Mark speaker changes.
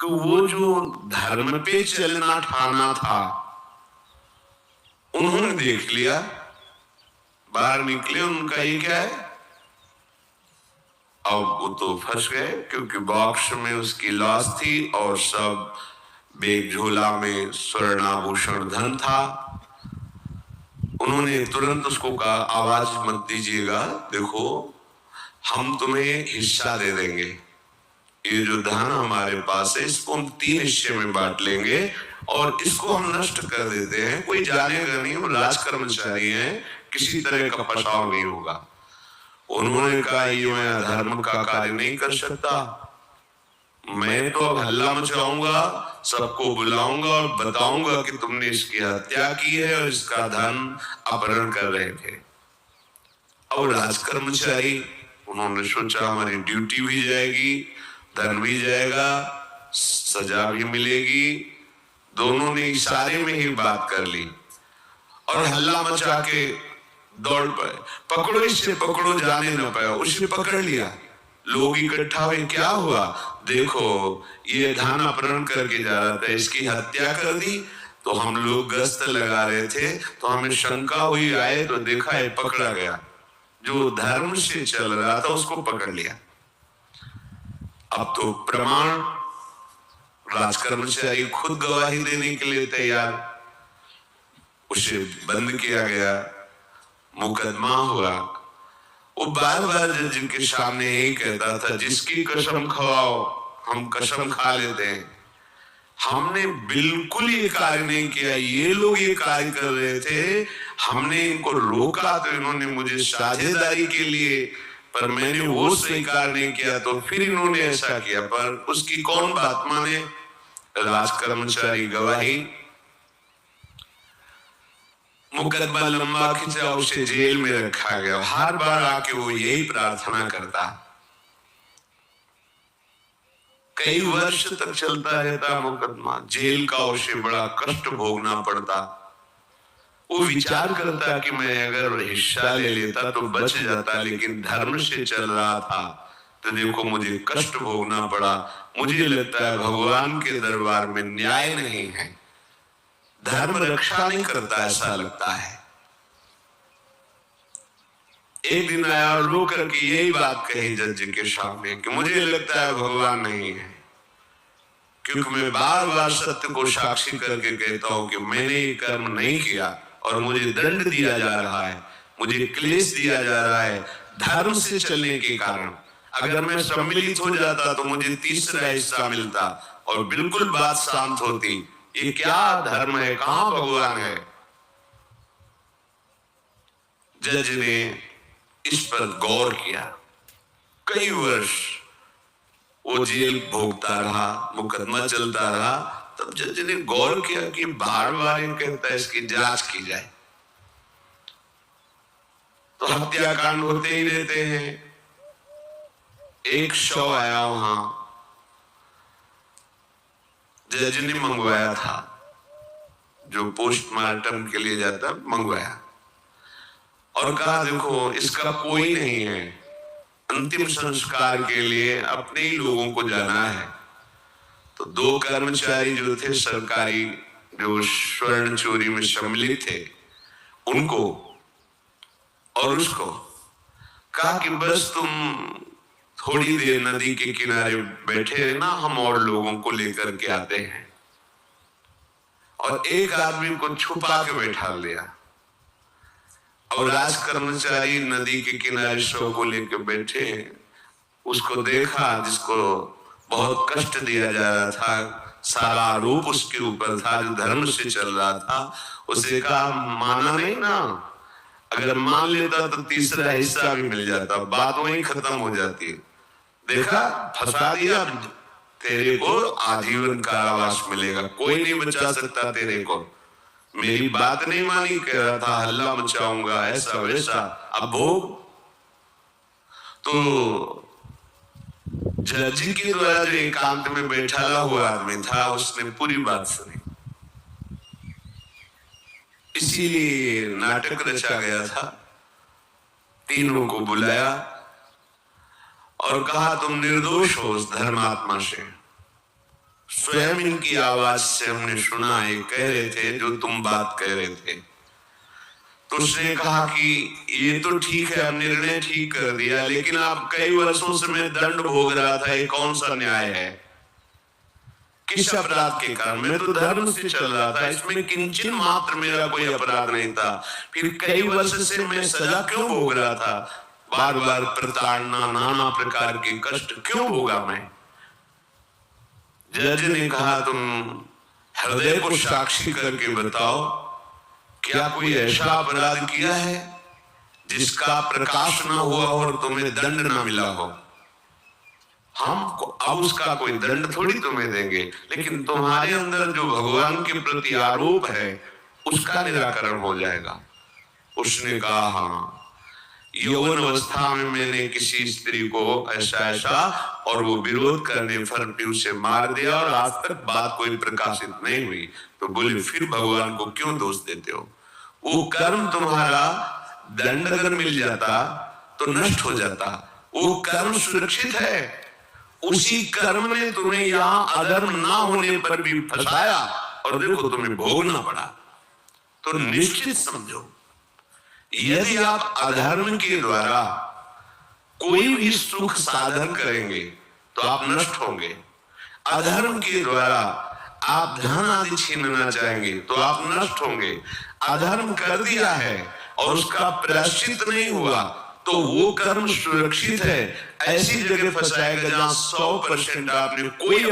Speaker 1: कि वो जो धर्म पे चलना ठाना था उन्होंने देख लिया, बाहर निकले, उनका ये क्या है। अब वो तो फंस गए क्योंकि बॉक्स में उसकी लाश थी और सब बेग झोला में स्वर्णाभूषण धन था। उन्होंने तुरंत उसको कहा, आवाज मत दीजिएगा, देखो हम तुम्हें हिस्सा दे देंगे, ये जो धन हमारे पास है इसको हम 3 हिस्से में बांट लेंगे और इसको हम नष्ट कर देते हैं, कोई जानेगा नहीं, हम राज कर्मचारी हैं, किसी तरह का फसाव नहीं होगा। उन्होंने कहा, ये मैं अधर्म का कार्य नहीं कर सकता, मैं तो अब हल्ला मचाऊंगा, सबको बुलाऊंगा और बताऊंगा कि तुमने इसकी हत्या की है और इसका धन अपहरण कर रहे थे। और राज कर्मचारी, उन्होंने सोचा हमारी ड्यूटी भी जाएगी, धन भी जाएगा, सजा भी मिलेगी। दोनों ने इशारे में ही बात कर ली और हल्ला मचा के दौड़ पाए, पकड़ो इसे, पकड़ो, जाने न पाए। उसे पकड़ लिया, लोग इकट्ठा हुए, क्या हुआ, देखो ये धन अपहरण करके जा रहा था, इसकी हत्या कर दी। तो हम लोग गश्त लगा रहे थे तो हमें शंका हुई, आए तो देखा है पकड़ा गया, जो धर्म से चल रहा था उसको पकड़ लिया। अब तो प्रमाण, राज कर्मचारी खुद गवाही देने के लिए तैयार, उसे बंद किया गया, मुकदमा हुआ। वो बार बार जज के सामने यही कहता था, जिसकी कसम खवाओ हम कसम खा लेते हैं, हमने बिल्कुल ये कार्य नहीं किया, ये लोग ये कार्य कर रहे थे, हमने इनको रोका तो इन्होंने मुझे साझेदारी के लिए, पर मैंने वो स्वीकार नहीं किया तो फिर इन्होंने ऐसा किया, पर उसकी कौन बात माने। राज कर्मचारी गवाही, मुकदमा लंबा खिंचा, उसे जेल में रखा गया। हर बार आके वो यही प्रार्थना करता, कई वर्ष तक चलता रहता मुकदमा, जेल का उसे बड़ा कष्ट भोगना पड़ता। वो विचार करता कि मैं अगर हिस्सा ले लेता तो बच जाता, लेकिन धर्म से चल रहा था तो देखो मुझे कष्ट भोगना पड़ा। मुझे लगता है भगवान के दरबार में न्याय नहीं है, धर्म रक्षा नहीं करता, ऐसा लगता है। एक दिन आया और रो करके यही बात कही जज के सामने कि मुझे लगता है भगवान नहीं है, क्योंकि मैं बार बार सत्य को साक्षी करके कहता हूं कि मैंने ये कर्म नहीं किया और मुझे दंड दिया जा रहा है, मुझे क्लेश दिया जा रहा है धर्म से चलने के कारण। अगर मैं सम्मिलित हो जाता तो मुझे तीसरा हिस्सा मिलता और बिल्कुल बात शांत होती। ये क्या धर्म है, कहां भगवान है। जज ने इस पर गौर किया, कई वर्ष वो जेल भोगता रहा, मुकदमा चलता रहा। तब जज ने गौर किया कि बार बार कहता है इसकी जांच की जाए, तो हत्याकांड होते ही रहते हैं। एक शव आया वहां, जज ने मंगवाया था, जो पोस्टमार्टम के लिए जाता, मंगवाया और कहा देखो इसका कोई नहीं है, अंतिम संस्कार के लिए अपने ही लोगों को जाना है। तो 2 कर्मचारी जो थे सरकारी, जो स्वर्ण चोरी में सम्मिलित थे, उनको और उसको कहा कि बस तुम थोड़ी देर नदी के किनारे बैठे रहना, हम और लोगों को लेकर के आते हैं। और एक आदमी को छुपा के बैठा लिया और राज कर्मचारी नदी के किनारे शव को लेकर बैठे, उसको देखा जिसको बहुत कष्ट दिया जा रहा था, सारा आरोप उसके ऊपर था, जो धर्म से चल रहा था। उसे कहा माना नहीं ना, अगर मान लेता तो तीसरा हिस्सा भी मिल जाता, बात वहीं खत्म हो जाती। देखा, फंसा दिया, तेरे को आजीवन कारावास मिलेगा, कोई नहीं बचा सकता तेरे को। मेरी बात नहीं मानी, कह रहा था हल्ला मचाऊंगा, ऐसा वैसा, अब भोग। तो जज के द्वारा जो एकांत में बैठा हुआ आदमी था, उसने पूरी बात सुनी। इसीलिए नाटक रचा गया था। तीनों को बुलाया और कहा तुम निर्दोष हो उस धर्मात्मा से, स्वयं इनकी आवाज से हमने सुना है, कह रहे थे जो तुम बात कह रहे थे। तो उसने कहा कि ये तो ठीक है, हम निर्णय ठीक कर दिया, लेकिन आप कई वर्षों से मैं दंड भोग रहा था, ये कौन सा न्याय है? किस अपराध के कारण? मैं तो धर्म से चल रहा था, इसमें किंचन मात्र मेरा कोई अपराध नहीं था, फिर कई वर्ष से मैं सजा क्यों भोग रहा था? बार बार प्रताड़ना, नाना प्रकार के कष्ट क्यों भोगा मैं? जज ने कहा तुम हृदय को साक्षी करके बताओ, क्या कोई ऐसा अपराध किया है जिसका प्रकाश न हुआ हो और तुम्हें दंड न मिला हो? हम अब उसका कोई दंड थोड़ी तुम्हें देंगे, लेकिन तुम्हारे अंदर जो भगवान के प्रति आरोप है उसका निराकरण हो जाएगा। उसने कहा हाँ, यौवन अवस्था में मैंने किसी स्त्री को ऐसा और वो विरोध करने पर भी उसे मार दिया और आज तक बात कोई प्रकाशित नहीं हुई। तो बोले फिर भगवान को क्यों दोष देते हो? वो कर्म तुम्हारा दंड अगर मिल जाता तो नष्ट हो जाता, वो कर्म सुरक्षित है, उसी कर्म ने तुम्हें यहाँ अधर्म ना होने पर भी फंसाया और देखो तुम्हें भोगना पड़ा। तो निश्चित समझो, यदि आप अधर्म के द्वारा कोई भी सुख साधन करेंगे तो आप नष्ट होंगे। अधर्म के द्वारा आप धन आदि छीनना चाहेंगे तो आप नष्ट होंगे। अधर्म कर दिया है और उसका प्रायश्चित नहीं हुआ तो वो कर्म सुरक्षित है, ऐसी जगह फंसाएगा जहां 100% आपने कोई